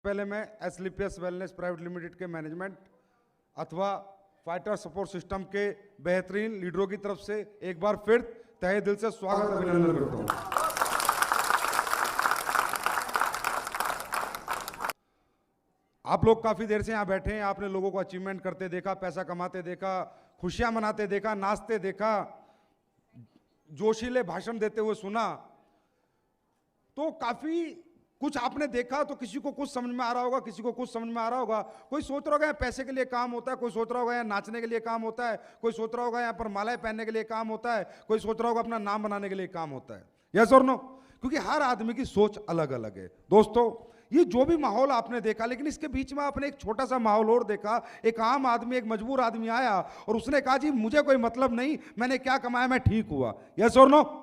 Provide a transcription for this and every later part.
पहले मैं एसलीपीएस wellness private limited के मैनेजमेंट अथवा फाइटर सपोर्ट सिस्टम के बेहतरीन लीडरों की तरफ से एक बार फिर तहे दिल से स्वागत अभिनंदन करता हूं। आप लोग काफी देर से यहां बैठे हैं, आपने लोगों को अचीवमेंट करते देखा, पैसा कमाते देखा, खुशियां मनाते देखा, नाचते देखा, जोशीले भाषण देते हुए सुना, तो काफी कुछ आपने देखा। तो किसी को कुछ समझ में आ रहा होगा, किसी को कुछ समझ में आ रहा होगा। कोई सोच रहा होगा यहाँ पैसे के लिए काम होता है, कोई सोच रहा होगा यहाँ नाचने के लिए काम होता है, कोई सोच रहा होगा यहाँ पर मालाएं पहनने के लिए काम होता है, कोई सोच रहा होगा अपना नाम बनाने के लिए काम होता है। यस और नो? क्योंकि हर आदमी की सोच अलग अलग है। दोस्तों, ये जो भी माहौल आपने देखा, लेकिन इसके बीच में आपने एक छोटा सा माहौल और देखा। एक आम आदमी, एक मजबूर आदमी आया और उसने कहा जी मुझे कोई मतलब नहीं, मैंने क्या कमाया, मैं ठीक हुआ। यस और नो?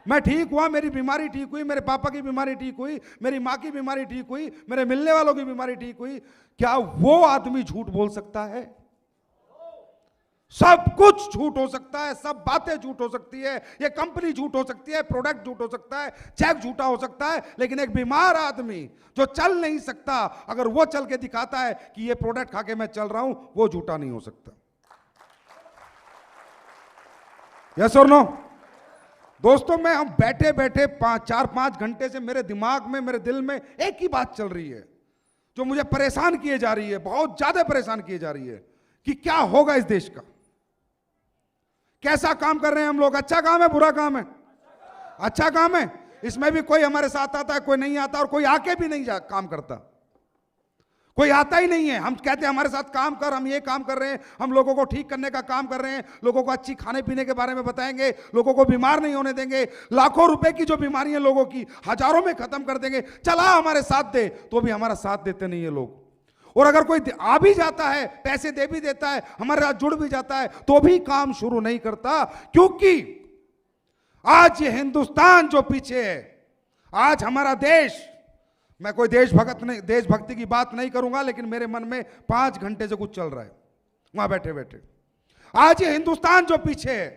मैं ठीक हुआ, मेरी बीमारी ठीक हुई, मेरे पापा की बीमारी ठीक हुई, मेरी माँ की बीमारी ठीक हुई, मेरे मिलने वालों की बीमारी ठीक हुई। क्या वो आदमी झूठ बोल सकता है? सब कुछ झूठ हो सकता है, सब बातें झूठ हो सकती है, ये कंपनी झूठ हो सकती है, प्रोडक्ट झूठ हो सकता है, चेक झूठा हो सकता है, लेकिन एक बीमार आदमी जो चल नहीं सकता, अगर वो चल के दिखाता है कि ये प्रोडक्ट खा के मैं चल रहा हूं, वो झूठा नहीं हो सकता। यस और नो? दोस्तों, मैं हम बैठे बैठे 4-5 घंटे से मेरे दिमाग में, मेरे दिल में एक ही बात चल रही है जो मुझे परेशान किए जा रही है, बहुत ज्यादा परेशान किए जा रही है कि क्या होगा इस देश का। कैसा काम कर रहे हैं हम लोग? अच्छा काम है, बुरा काम है? अच्छा काम है। इसमें भी कोई हमारे साथ आता है, कोई नहीं आता, और कोई आके भी नहीं काम करता, कोई आता ही नहीं है। हम कहते हैं हमारे साथ काम कर, हम ये काम कर रहे हैं, हम लोगों को ठीक करने का काम कर रहे हैं, लोगों को अच्छी खाने पीने के बारे में बताएंगे, लोगों को बीमार नहीं होने देंगे, लाखों रुपए की जो बीमारियां लोगों की हजारों में खत्म कर देंगे। चला हमारे साथ दे, तो भी हमारा साथ देते नहीं है लोग। और अगर कोई आ भी जाता है, पैसे दे भी देता है, हमारे साथ जुड़ भी जाता है, तो भी काम शुरू नहीं करता। क्योंकि आज ये हिंदुस्तान जो पीछे है, आज हमारा देश, मैं कोई देशभक्ति की बात नहीं करूंगा, लेकिन मेरे मन में 5 घंटे से कुछ चल रहा है वहां बैठे बैठे। आज ये हिंदुस्तान जो पीछे है,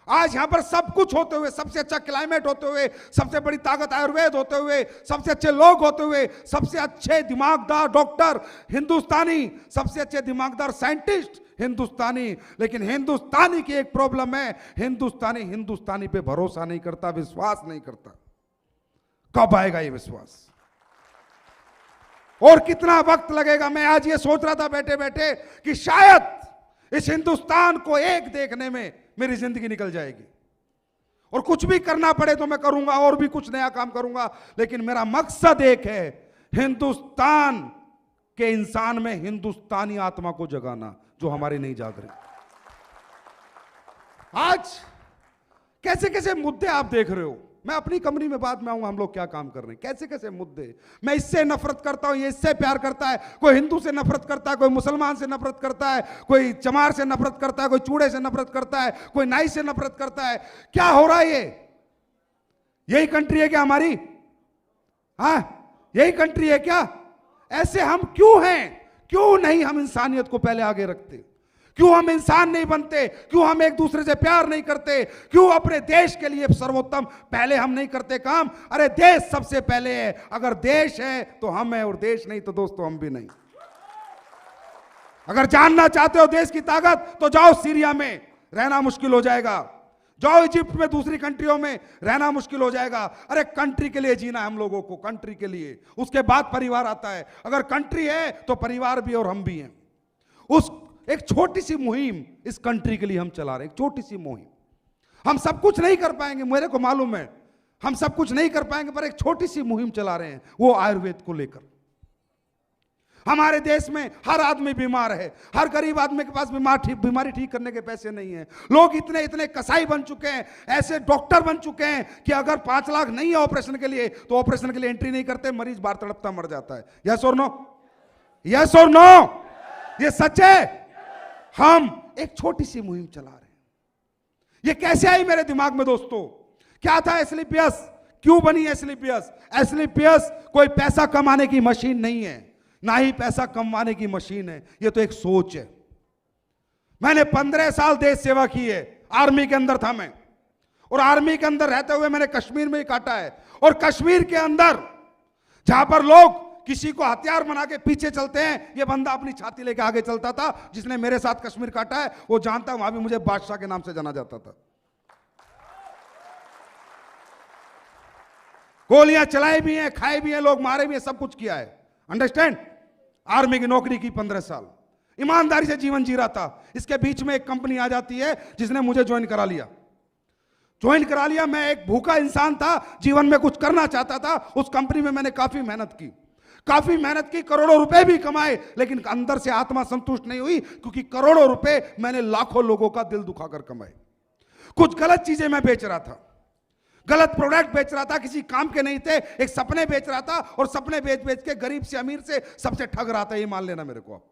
आज यहां पर सब कुछ होते हुए, सबसे अच्छा क्लाइमेट होते हुए, सबसे बड़ी ताकत आयुर्वेद होते हुए, सबसे अच्छे लोग होते हुए, सबसे अच्छे दिमागदार डॉक्टर हिंदुस्तानी, सबसे अच्छे दिमागदार साइंटिस्ट हिंदुस्तानी, लेकिन हिंदुस्तानी की एक प्रॉब्लम है, हिंदुस्तानी पे भरोसा नहीं करता, विश्वास नहीं करता। कब आएगा ये विश्वास और कितना वक्त लगेगा? मैं आज ये सोच रहा था बैठे बैठे कि शायद इस हिंदुस्तान को एक देखने में मेरी जिंदगी निकल जाएगी, और कुछ भी करना पड़े तो मैं करूंगा, और भी कुछ नया काम करूंगा, लेकिन मेरा मकसद एक है, हिंदुस्तान के इंसान में हिंदुस्तानी आत्मा को जगाना, जो हमारी नहीं जाग रही। आज कैसे कैसे मुद्दे आप देख रहे हो, मैं अपनी कंपनी में बाद में आऊंगा, हम लोग क्या काम कर रहे हैं, कैसे कैसे मुद्दे। मैं इससे नफरत करता हूं, ये इससे प्यार करता है, कोई हिंदू से नफरत करता है, कोई मुसलमान से नफरत करता है, कोई चमार से नफरत करता है, कोई चूड़े से नफरत करता है, कोई नाई से नफरत करता है। क्या हो रहा है? यही कंट्री है क्या हमारी? हाँ, यही कंट्री है क्या? ऐसे हम क्यों हैं? क्यों नहीं हम इंसानियत को पहले आगे रखते? क्यों हम इंसान नहीं बनते? क्यों हम एक दूसरे से प्यार नहीं करते? क्यों अपने देश के लिए सर्वोत्तम पहले हम नहीं करते काम? अरे देश सबसे पहले है। अगर देश है तो हम है, और देश नहीं तो दोस्तों हम भी नहीं। अगर जानना चाहते हो देश की ताकत, तो जाओ सीरिया में, रहना मुश्किल हो जाएगा। जाओ इजिप्ट में, दूसरी कंट्रियों में, रहना मुश्किल हो जाएगा। अरे कंट्री के लिए जीना है हम लोगों को, कंट्री के लिए, उसके बाद परिवार आता है। अगर कंट्री है तो परिवार भी और हम भी हैं। उस एक छोटी सी मुहिम इस कंट्री के लिए हम चला रहे हैं, एक छोटी सी मुहिम। हम सब कुछ नहीं कर पाएंगे, मेरे को मालूम है, हम सब कुछ नहीं कर पाएंगे, पर एक छोटी सी मुहिम चला रहे हैं, वो आयुर्वेद को लेकर। हमारे देश में हर आदमी बीमार है, हर गरीब आदमी के पास बीमारी ठीक करने के पैसे नहीं है। लोग इतने इतने कसाई बन चुके हैं, ऐसे डॉक्टर बन चुके हैं कि अगर 5 लाख नहीं है ऑपरेशन के लिए, तो ऑपरेशन के लिए एंट्री नहीं करते, मरीज बाहर तड़पता मर जाता है। यस और नो? यस और नो? ये सच है। हम एक छोटी सी मुहिम चला रहे हैं। ये कैसे आई मेरे दिमाग में दोस्तों? क्या था एसलीपीएस? क्यों बनी एसलीपीएस? एसलीपीएस कोई पैसा कमाने की मशीन नहीं है, ना ही पैसा कमाने की मशीन है, ये तो एक सोच है। मैंने 15 साल देश सेवा की है, आर्मी के अंदर था मैं, और आर्मी के अंदर रहते हुए मैंने कश्मीर में ही काटा है। और कश्मीर के अंदर जहां पर लोग किसी को हथियार बना के पीछे चलते हैं, ये बंदा अपनी छाती लेके आगे चलता था। जिसने मेरे साथ कश्मीर काटा है वो जानता, वहां भी मुझे बादशाह के नाम से जाना जाता था। गोलियां चलाई भी हैं, खाए भी हैं, लोग मारे भी हैं, सब कुछ किया है। अंडरस्टैंड? आर्मी की नौकरी की 15 साल, ईमानदारी से जीवन जी रहा था। इसके बीच में एक कंपनी आ जाती है जिसने मुझे ज्वाइन करा लिया। मैं एक भूखा इंसान था, जीवन में कुछ करना चाहता था। उस कंपनी में मैंने काफी मेहनत की, करोड़ों रुपए भी कमाए, लेकिन अंदर से आत्मा संतुष्ट नहीं हुई, क्योंकि करोड़ों रुपए मैंने लाखों लोगों का दिल दुखाकर कमाए। कुछ गलत चीजें मैं बेच रहा था, गलत प्रोडक्ट बेच रहा था, किसी काम के नहीं थे। एक सपने बेच रहा था, और सपने बेच बेच के गरीब से अमीर से सबसे ठग रहा था, ये मान लेना मेरे को आप।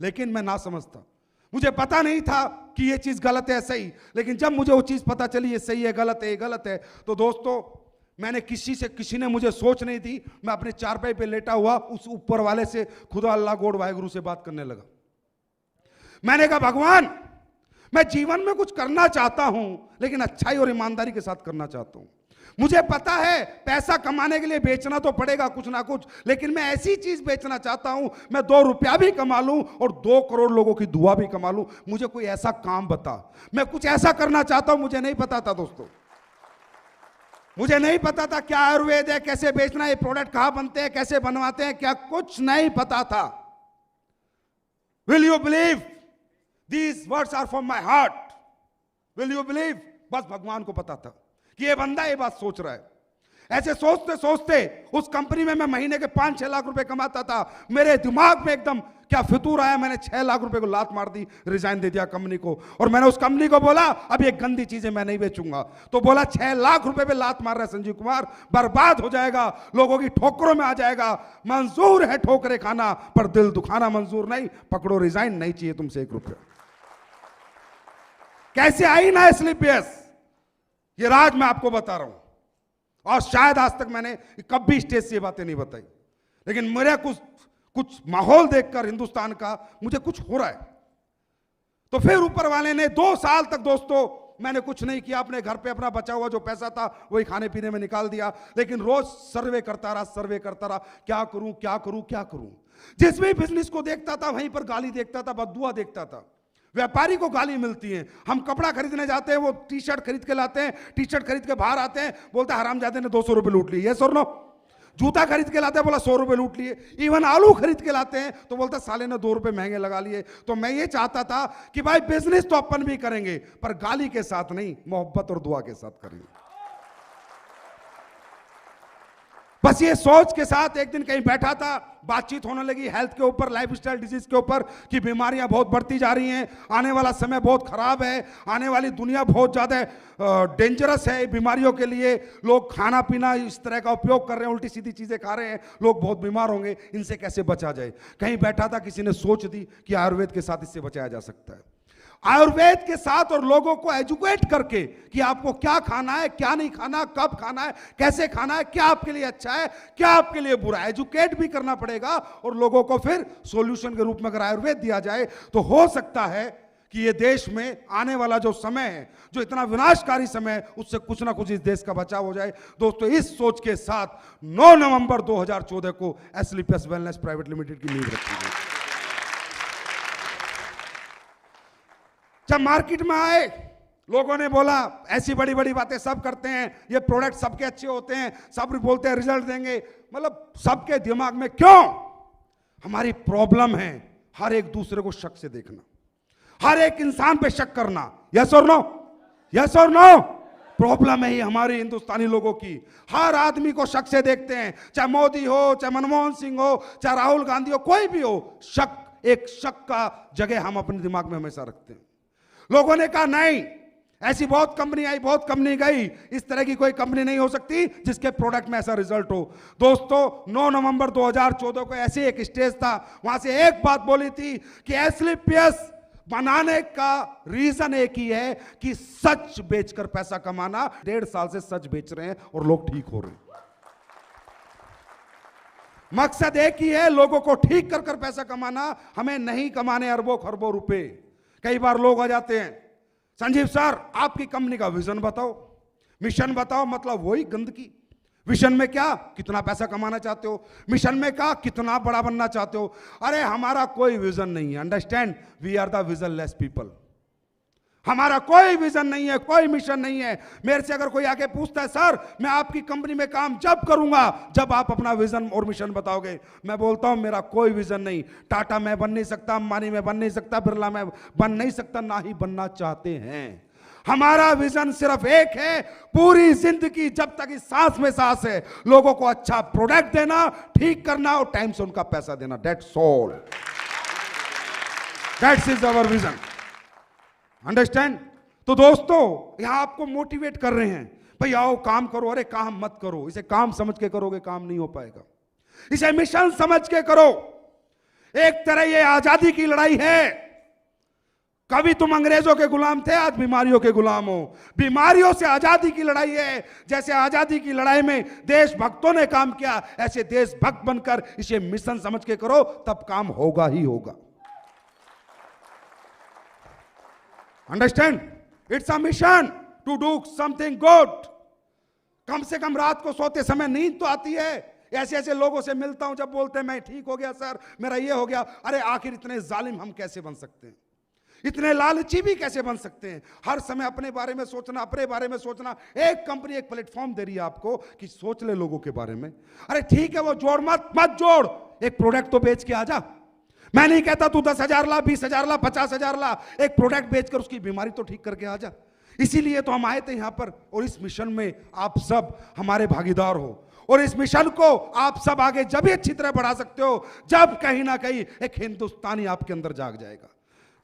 लेकिन मैं ना समझता, मुझे पता नहीं था कि ये चीज गलत है सही। लेकिन जब मुझे वो चीज पता चली ये सही है गलत है, ये गलत है, तो दोस्तों मैंने किसी ने मुझे सोच नहीं दी। मैं अपने चारपाई पे लेटा हुआ उस ऊपर वाले से, खुदा अल्लाह गॉड वाहेगुरु से बात करने लगा। मैंने कहा भगवान, मैं जीवन में कुछ करना चाहता हूं, लेकिन अच्छाई और ईमानदारी के साथ करना चाहता हूं। मुझे पता है पैसा कमाने के लिए बेचना तो पड़ेगा कुछ ना कुछ, लेकिन मैं ऐसी चीज बेचना चाहता हूं, मैं 2 रुपया भी कमा लूं और 2 करोड़ लोगों की दुआ भी कमा लूं। मुझे कोई ऐसा काम बता, मैं कुछ ऐसा करना चाहता हूं। मुझे नहीं पता था दोस्तों, मुझे नहीं पता था क्या आयुर्वेद है, कैसे बेचना, ये प्रोडक्ट कहां बनते हैं, कैसे बनवाते हैं, क्या कुछ नहीं पता था। Will you believe These words are from my heart. Will you believe? बस भगवान को पता था कि ये बंदा ये बात सोच रहा है। ऐसे सोचते सोचते उस कंपनी में मैं महीने के 5-6 लाख रुपए कमाता था। मेरे दिमाग में एकदम क्या फितूर आया, मैंने 6 लाख रुपए को लात मार दी, रिजाइन दे दिया कंपनी को। और मैंने उस कंपनी को बोला अब ये गंदी चीजें मैं नहीं बेचूंगा। तो बोला 6 लाख रुपए पे लात मार रहा है संजीव कुमार, बर्बाद हो जाएगा, लोगों की ठोकरों में आ जाएगा। मंजूर है ठोकरे खाना, पर दिल दुखाना मंजूर नहीं। पकड़ो रिजाइन, नहीं चाहिए तुमसे 1 रुपया। कैसे आई ना एसलीपीएस, ये राज मैं आपको बता रहा हूं। और शायद आज तक मैंने कभी स्टेज से ये बातें नहीं बताई, लेकिन मेरा कुछ माहौल देखकर हिंदुस्तान का मुझे कुछ हो रहा है। तो फिर ऊपर वाले ने 2 साल तक दोस्तों मैंने कुछ नहीं किया, अपने घर पे अपना बचा हुआ जो पैसा था वही खाने पीने में निकाल दिया। लेकिन रोज सर्वे करता रहा, क्या करूं। जिस भी बिजनेस को देखता था वहीं पर गाली देखता था, बद्दुआ देखता था। व्यापारी को गाली मिलती है, हम कपड़ा खरीदने जाते हैं, वो टी-शर्ट खरीद के लाते हैं, टी-शर्ट खरीद के बाहर आते हैं, बोलता है हरामजादे ने 200 रुपए लूट लिए। यस और नो? जूता खरीद के लाते हैं, बोला 100 रुपए लूट लिए। इवन आलू खरीद के लाते हैं तो बोलता साले ने 2 रुपए महंगे लगा लिए। तो मैं ये चाहता था कि भाई बिजनेस तो अपन भी करेंगे, पर गाली के साथ नहीं, मोहब्बत और दुआ के साथ करेंगे। बस ये सोच के साथ एक दिन कहीं बैठा था, बातचीत होने लगी हेल्थ के ऊपर, लाइफस्टाइल डिजीज के ऊपर, कि बीमारियां बहुत बढ़ती जा रही हैं, आने वाला समय बहुत खराब है, आने वाली दुनिया बहुत ज़्यादा डेंजरस है बीमारियों के लिए। लोग खाना पीना इस तरह का उपयोग कर रहे हैं, उल्टी सीधी चीज़ें खा रहे हैं, लोग बहुत बीमार होंगे, इनसे कैसे बचा जाए। कहीं बैठा था, किसी ने सोच दी कि आयुर्वेद के साथ इससे बचाया जा सकता है। आयुर्वेद के साथ और लोगों को एजुकेट करके कि आपको क्या खाना है, क्या नहीं खाना, कब खाना है, कैसे खाना है, क्या आपके लिए अच्छा है, क्या आपके लिए बुरा है, एजुकेट भी करना पड़ेगा। और लोगों को फिर सॉल्यूशन के रूप में अगर आयुर्वेद दिया जाए तो हो सकता है कि ये देश में आने वाला जो समय है, जो इतना विनाशकारी समय है, उससे कुछ ना कुछ इस देश का बचाव हो जाए। दोस्तों इस सोच के साथ 9 नवंबर 2014 को एसलीपीएस वेलनेस प्राइवेट लिमिटेड की नींव रखी गई। जब मार्केट में आए, लोगों ने बोला ऐसी बड़ी बड़ी बातें सब करते हैं, ये प्रोडक्ट सबके अच्छे होते हैं, सब बोलते हैं रिजल्ट देंगे, मतलब सबके दिमाग में क्यों हमारी प्रॉब्लम है हर एक दूसरे को शक से देखना, हर एक इंसान पे शक करना। यस और नो? यस और नो? प्रॉब्लम है ये हमारी हिंदुस्तानी लोगों की। हर आदमी को शक से देखते हैं, चाहे मोदी हो, चाहे मनमोहन सिंह हो, चाहे राहुल गांधी हो, कोई भी हो, शक, एक शक का जगह हम अपने दिमाग में हमेशा रखते हैं। लोगों ने कहा नहीं, ऐसी बहुत कंपनी आई, बहुत कंपनी गई, इस तरह की कोई कंपनी नहीं हो सकती जिसके प्रोडक्ट में ऐसा रिजल्ट हो। दोस्तों 9 नवंबर 2014 को ऐसे एक स्टेज था, वहां से एक बात बोली थी कि एसलीपीएस बनाने का रीजन एक ही है कि सच बेचकर पैसा कमाना। 1.5 साल से सच बेच रहे हैं और लोग ठीक हो रहे हैं। मकसद एक ही है, लोगों को ठीक कर कर पैसा कमाना, हमें नहीं कमाने अरबों खरबों रुपए। कई बार लोग आ जाते हैं, संजीव सर आपकी कंपनी का विजन बताओ, मिशन बताओ, मतलब वही गंदगी, विजन में क्या, कितना पैसा कमाना चाहते हो, मिशन में क्या, कितना बड़ा बनना चाहते हो। अरे हमारा कोई विजन नहीं है, understand, we are the visionless people. हमारा कोई विजन नहीं है, कोई मिशन नहीं है। मेरे से अगर कोई आके पूछता है सर मैं आपकी कंपनी में काम जब करूंगा जब आप अपना विजन और मिशन बताओगे, मैं बोलता हूं मेरा कोई विजन नहीं। टाटा मैं बन नहीं सकता, अंबानी मैं बन नहीं सकता, बिरला मैं बन नहीं सकता, ना ही बनना चाहते हैं। हमारा विजन सिर्फ एक है, पूरी जिंदगी जब तक इस सांस में सांस है लोगों को अच्छा प्रोडक्ट देना, ठीक करना और टाइम से उनका पैसा देना। That's all, that's is our vision, understand. तो दोस्तों यहां आपको मोटिवेट कर रहे हैं, भाई आओ काम करो। अरे काम मत करो, इसे काम समझ के करोगे काम नहीं हो पाएगा, इसे मिशन समझ के करो। एक तरह ये आजादी की लड़ाई है। कभी तुम अंग्रेजों के गुलाम थे, आज बीमारियों के गुलाम हो। बीमारियों से आजादी की लड़ाई है। जैसे आजादी की लड़ाई में देशभक्तों ने काम किया, ऐसे देशभक्त बनकर इसे मिशन समझ के करो, तब काम होगा ही होगा। Understand, it's a mission to do something good. कम से कम रात को सोते समय नींद तो आती है। ऐसे ऐसे लोगों से मिलता हूं जब बोलते हैं मैं ठीक हो गया सर, मेरा ये हो गया। अरे आखिर इतने जालिम हम कैसे बन सकते हैं, इतने लालची भी कैसे बन सकते हैं। हर समय अपने बारे में सोचना, अपने बारे में सोचना। एक कंपनी एक प्लेटफॉर्म दे रही है आपको कि सोच ले लोगों के बारे में। अरे ठीक है वो जोड़ मत जोड़, एक प्रोडक्ट तो बेच के आ जा। मैं नहीं कहता तू 10,000 ला, 20,000 ला, 50,000 ला, एक प्रोडक्ट बेचकर उसकी बीमारी तो ठीक करके आ जा। इसीलिए तो हम आए थे यहां पर, और इस मिशन में आप सब हमारे भागीदार हो। और इस मिशन को आप सब आगे जब भी अच्छी तरह बढ़ा सकते हो जब कहीं ना कहीं एक हिंदुस्तानी आपके अंदर जाग जाएगा।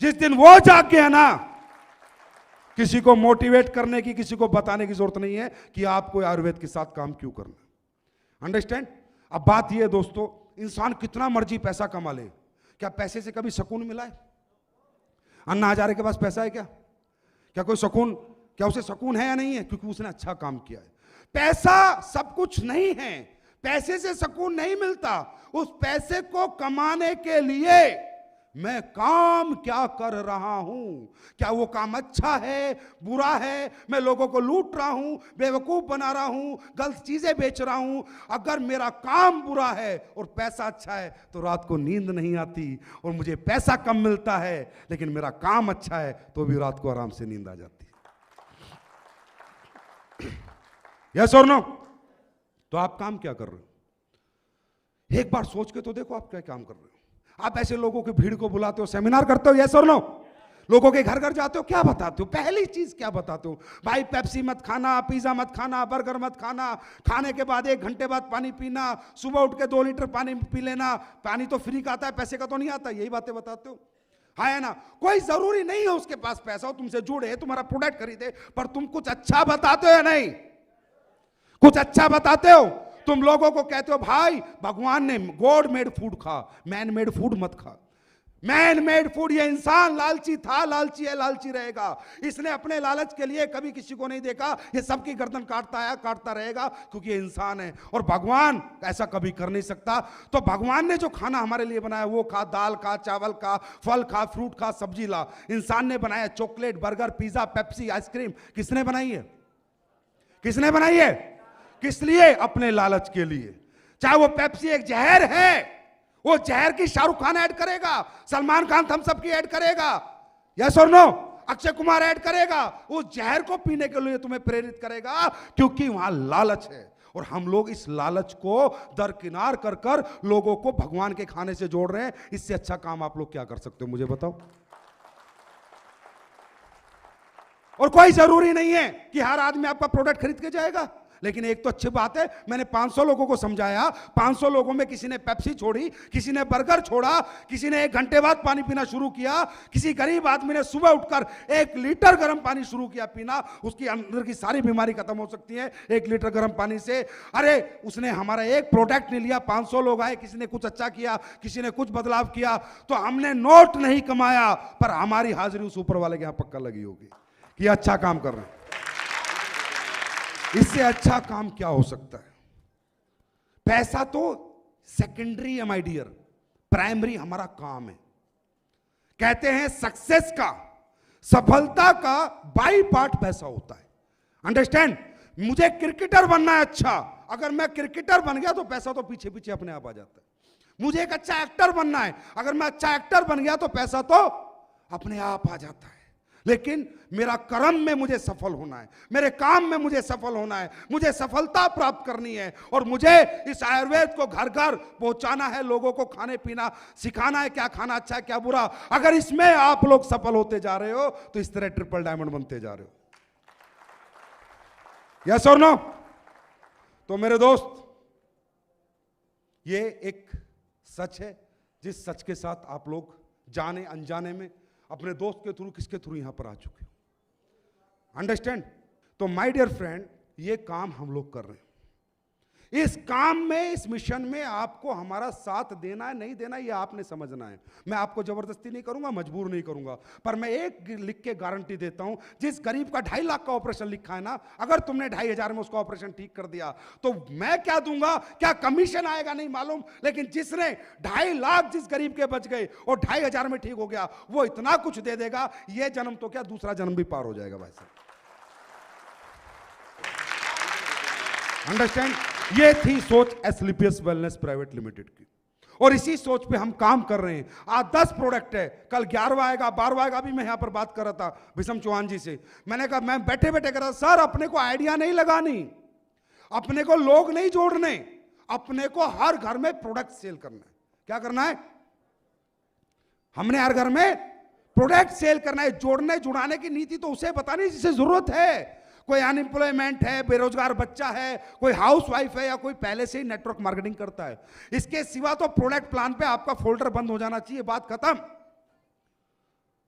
जिस दिन वो जाग गया ना, किसी को मोटिवेट करने की, किसी को बताने की जरूरत नहीं है कि आपको आयुर्वेद के साथ काम क्यों करना। अंडरस्टैंड। अब बात यह है दोस्तों, इंसान कितना मर्जी पैसा कमा ले, क्या पैसे से कभी सुकून मिला है? अन्ना हजारे के पास पैसा है क्या कोई सुकून, क्या उसे सुकून है या नहीं है? क्योंकि उसने अच्छा काम किया है। पैसा सब कुछ नहीं है, पैसे से सुकून नहीं मिलता। उस पैसे को कमाने के लिए मैं काम क्या कर रहा हूं, क्या वो काम अच्छा है, बुरा है, मैं लोगों को लूट रहा हूं, बेवकूफ बना रहा हूं, गलत चीजें बेच रहा हूं। अगर मेरा काम बुरा है और पैसा अच्छा है तो रात को नींद नहीं आती, और मुझे पैसा कम मिलता है लेकिन मेरा काम अच्छा है तो भी रात को आराम से नींद आ जाती है। यस और नो? तो आप काम क्या कर रहे हो? एक बार सोच के तो देखो आप क्या काम कर रहे हो। आप ऐसे लोगों की भीड़ को बुलाते हो, सेमिनार करते हो, यस और नो? लोगों के घर घर जाते हो, क्या बताते हो? पहली चीज क्या बताते हो? भाई पेप्सी मत खाना, पिज्जा मत खाना, बर्गर मत खाना, खाने के बाद 1 घंटे बाद पानी पीना, सुबह उठ के 2 लीटर पानी पी लेना, पानी तो फ्री का आता है, पैसे का तो नहीं आता। यही बातें बताते हो, हाँ है ना? कोई जरूरी नहीं है उसके पास पैसा हो, तुमसे जुड़े, तुम्हारा प्रोडक्ट खरीदे, पर तुम कुछ अच्छा बताते हो या नहीं? कुछ अच्छा बताते हो। तुम लोगों को कहते हो भाई भगवान ने गॉड मेड फूड खा, मैन मेड फूड मत खा। मैन मेड फूड, ये इंसान लालची था, लालची है, लालची रहेगा। इसने अपने लालच के लिए कभी किसी को नहीं देखा, ये सबकी गर्दन काटता आया, काटता रहेगा, क्योंकि ये इंसान है। और भगवान ऐसा कभी कर नहीं सकता। तो भगवान ने जो खाना हमारे लिए बनाया वो खा, दाल खा, चावल खा, फल खा, फ्रूट खा, सब्जी ला। इंसान ने बनाया chocolate, burger, pizza, Pepsi, ice cream, किसने बनाई है? किसने बनाई है? किस लिए? अपने लालच के लिए। चाहे वो पेप्सी एक जहर है, वो जहर की शाहरुख खान ऐड करेगा, सलमान खान थम्स अप की ऐड करेगा, यस और नो? अक्षय कुमार ऐड करेगा। वो जहर को पीने के लिए तुम्हें प्रेरित करेगा, क्योंकि वहां लालच है। और हम लोग इस लालच को दरकिनार कर कर लोगों को भगवान के खाने से जोड़ रहे हैं। इससे अच्छा काम आप लोग क्या कर सकते हो, मुझे बताओ? और कोई जरूरी नहीं है कि हर आदमी आपका प्रोडक्ट खरीद के जाएगा। लेकिन एक तो अच्छी बात है, मैंने 500 लोगों को समझाया, 500 लोगों में किसी ने पेप्सी छोड़ी, किसी ने बर्गर छोड़ा, किसी ने 1 घंटे बाद पानी पीना शुरू किया, किसी गरीब आदमी ने सुबह उठकर 1 लीटर गर्म पानी शुरू किया पीना। उसकी अंदर की सारी बीमारी खत्म हो सकती है 1 लीटर गर्म पानी से। अरे उसने हमारा एक प्रोडक्ट नहीं लिया, 500 लोग आए, किसी ने कुछ अच्छा किया, किसी ने कुछ बदलाव किया। तो हमने नोट नहीं कमाया, पर हमारी हाजिरी उस ऊपर वाले के यहां पक्का लगी होगी कि अच्छा काम कर रहे हैं। इससे अच्छा काम क्या हो सकता है? पैसा तो सेकेंडरी है माय डियर, प्राइमरी हमारा काम है। कहते हैं सक्सेस का, सफलता का बाई पार्ट पैसा होता है। अंडरस्टैंड? मुझे क्रिकेटर बनना है अच्छा, अगर मैं क्रिकेटर बन गया तो पैसा तो पीछे पीछे अपने आप आ जाता है। मुझे एक अच्छा एक्टर बनना है, अगर मैं अच्छा एक्टर बन गया तो पैसा तो अपने आप आ जाता है। लेकिन मेरा कर्म में मुझे सफल होना है, मेरे काम में मुझे सफल होना है, मुझे सफलता प्राप्त करनी है और मुझे इस आयुर्वेद को घर घर पहुंचाना है, लोगों को खाने पीना सिखाना है, क्या खाना अच्छा है क्या बुरा। अगर इसमें आप लोग सफल होते जा रहे हो तो इस तरह ट्रिपल डायमंड बनते जा रहे हो। यस और नो? तो मेरे दोस्त, ये एक सच है जिस सच के साथ आप लोग जाने अनजाने में अपने दोस्त के थ्रू किसके थ्रू यहां पर आ चुके हो। अंडरस्टैंड? तो माय डियर फ्रेंड, ये काम हम लोग कर रहे हैं। इस काम में, इस मिशन में आपको हमारा साथ देना है नहीं देना ये आपने समझना है। मैं आपको जबरदस्ती नहीं करूंगा, मजबूर नहीं करूंगा, पर मैं एक लिख के गारंटी देता हूं, जिस गरीब का 2.5 लाख का ऑपरेशन लिखा है ना, अगर तुमने 2,500 में उसका ऑपरेशन ठीक कर दिया तो मैं क्या दूंगा, क्या कमीशन आएगा नहीं मालूम, लेकिन जिसने 2.5 लाख जिस गरीब के बच गए और 2,500 में ठीक हो गया, वो इतना कुछ दे देगा, ये जन्म तो क्या दूसरा जन्म भी पार हो जाएगा भाई साहब। अंडरस्टैंड? ये थी सोच एस्क्लेपियस वेलनेस प्राइवेट लिमिटेड की, और इसी सोच पे हम काम कर रहे हैं। आज 10 प्रोडक्ट है, कल 11वां आएगा, 12वां आएगा। अभी मैं यहां पर बात कर रहा था विषम चौहान जी से, मैंने कहा, मैं बैठे बैठे कर रहा था, सर अपने को आइडिया नहीं लगानी, अपने को लोग नहीं जोड़ने, अपने को हर घर में प्रोडक्ट सेल करना है। क्या करना है? हमने हर घर में प्रोडक्ट सेल करना है। जोड़ने जुड़ाने की नीति तो उसे बतानी जिसे जरूरत है। कोई अनएम्प्लॉयमेंट है, बेरोजगार बच्चा है, कोई हाउसवाइफ है, या कोई पहले से ही नेटवर्क मार्केटिंग करता है। इसके सिवा तो प्रोडक्ट प्लान पे आपका फोल्डर बंद हो जाना चाहिए, बात खत्म।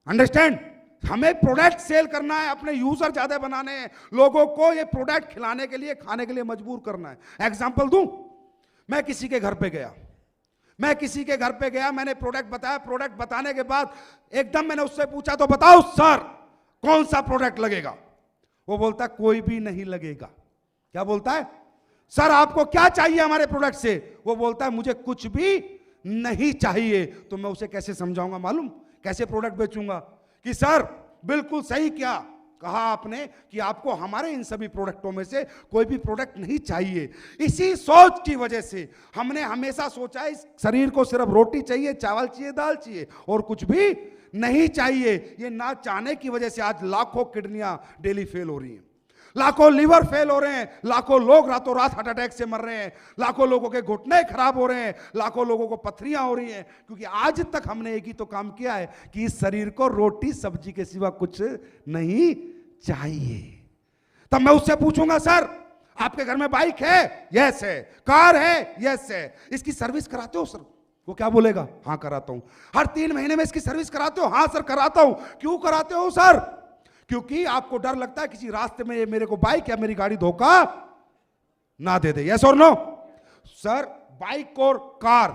अंडरस्टैंड? हमें प्रोडक्ट सेल करना है, अपने यूजर ज्यादा बनाने हैं, लोगों को ये प्रोडक्ट खिलाने के लिए, खाने के लिए मजबूर करना है। एग्जांपल दूं, मैं किसी के घर पे गया, मैंने प्रोडक्ट बताया। प्रोडक्ट बताने के बाद एकदम मैंने उससे पूछा, तो बताओ सर कौन सा प्रोडक्ट लगेगा? वो बोलता है कोई भी नहीं लगेगा। क्या बोलता है? सर आपको क्या चाहिए हमारे प्रोडक्ट से? वो बोलता है मुझे कुछ भी नहीं चाहिए। तो मैं उसे कैसे समझाऊंगा मालूम, कैसे प्रोडक्ट बेचूंगा कि सर बिल्कुल सही क्या कहा आपने कि आपको हमारे इन सभी प्रोडक्टों में से कोई भी प्रोडक्ट नहीं चाहिए। इसी सोच की वजह से हमने हमेशा सोचा है इस शरीर को सिर्फ रोटी चाहिए, चावल चाहिए, दाल चाहिए और कुछ भी नहीं चाहिए। ये ना चाहने की वजह से आज लाखों किडनियां डेली फेल हो रही हैं, लाखों लीवर फेल हो रहे हैं, लाखों लोग रातों रात हार्ट अटैक से मर रहे हैं, लाखों लोगों के घुटने खराब हो रहे हैं, लाखों लोगों को पथरियां हो रही हैं, क्योंकि आज तक हमने एक ही तो काम किया है कि इस शरीर को रोटी सब्जी के सिवा कुछ नहीं चाहिए। तब मैं उससे पूछूंगा, सर आपके घर में बाइक है? यस है। कार है? यस है। इसकी सर्विस कराते हो सर? वो क्या बोलेगा? हाँ कराता हूं। हर 3 महीने में इसकी सर्विस कराते हो? हाँ सर कराता हूं। क्यों कराते हो सर? क्योंकि आपको डर लगता है किसी रास्ते में मेरे को बाइक या मेरी गाड़ी धोखा ना दे दे। यस और नो? सर बाइक और कार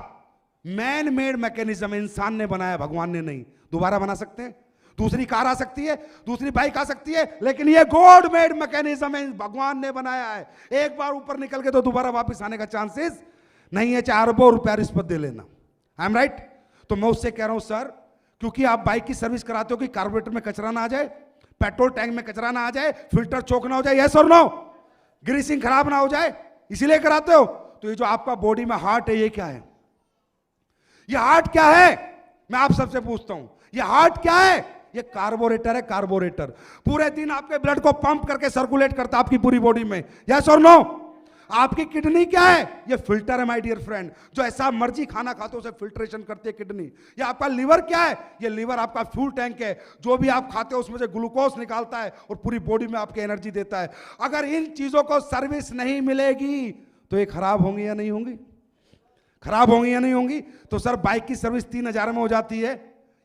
मैन मेड मैकेनिज्म, इंसान ने बनाया, भगवान ने नहीं। दोबारा बना सकते हैं, दूसरी कार आ सकती है, दूसरी बाइक आ सकती है, लेकिन ये गॉड मेड मैकेनिज्म है, भगवान ने बनाया है। एक बार ऊपर निकल के तो दोबारा वापस आने का चांसेस नहीं है, चाहे अरबों रुपया रिश्वत दे लेना। I am right? तो मैं उससे कह रहा हूं सर, क्योंकि आप बाइक की सर्विस कराते हो कि कार्बोरेटर में कचरा ना आ जाए, पेट्रोल टैंक में कचरा ना आ जाए, फिल्टर चोक ना हो जाए, यस और नो, ग्रीसिंग खराब ना हो जाए, इसीलिए कराते हो। तो ये जो आपका बॉडी में हार्ट है, ये क्या है? ये हार्ट क्या है? मैं आप सबसे पूछता हूं, ये हार्ट क्या है? ये कार्बोरेटर है, कार्बोरेटर। पूरे दिन आपके ब्लड को पंप करके सर्कुलेट करता है आपकी पूरी बॉडी में, यस और नो। आपकी किडनी क्या है? ये फिल्टर है माय डियर फ्रेंड, जो ऐसा मर्जी खाना खाते हो उसे फिल्ट्रेशन करती है किडनी। ये आपका लीवर क्या है? ये लीवर आपका फ्यूल टैंक है, जो भी आप खाते हो उसमें से ग्लूकोज निकालता है और पूरी बॉडी में आपकी एनर्जी देता है। अगर इन चीजों को सर्विस नहीं मिलेगी तो ये खराब होंगी या नहीं होंगी? खराब होंगी या नहीं होंगी? तो सर बाइक की सर्विस 3,000 में हो जाती है,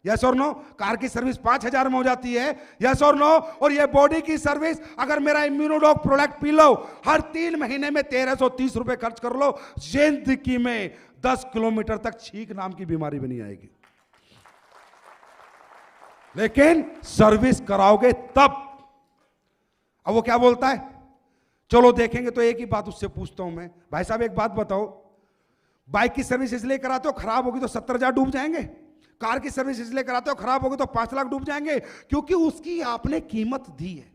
यस और नो। कार की सर्विस 5,000 में हो जाती है, यस और नो। और ये बॉडी की सर्विस, अगर मेरा इम्यूनोडॉक प्रोडक्ट पी लो, हर 3 महीने में 1,330 रुपए खर्च कर लो, जिंदगी में 10 किलोमीटर तक छींक नाम की बीमारी भी नहीं आएगी। लेकिन सर्विस कराओगे तब। अब वो क्या बोलता है, चलो देखेंगे। तो एक ही बात उससे पूछता हूं मैं, भाई साहब एक बात बताओ, बाइक की सर्विस इसलिए कराते हो खराब होगी तो 70,000 डूब जाएंगे, कार की सर्विस इसलिए कराते हो खराब होगी तो 5 लाख डूब जाएंगे, क्योंकि उसकी आपने कीमत दी है।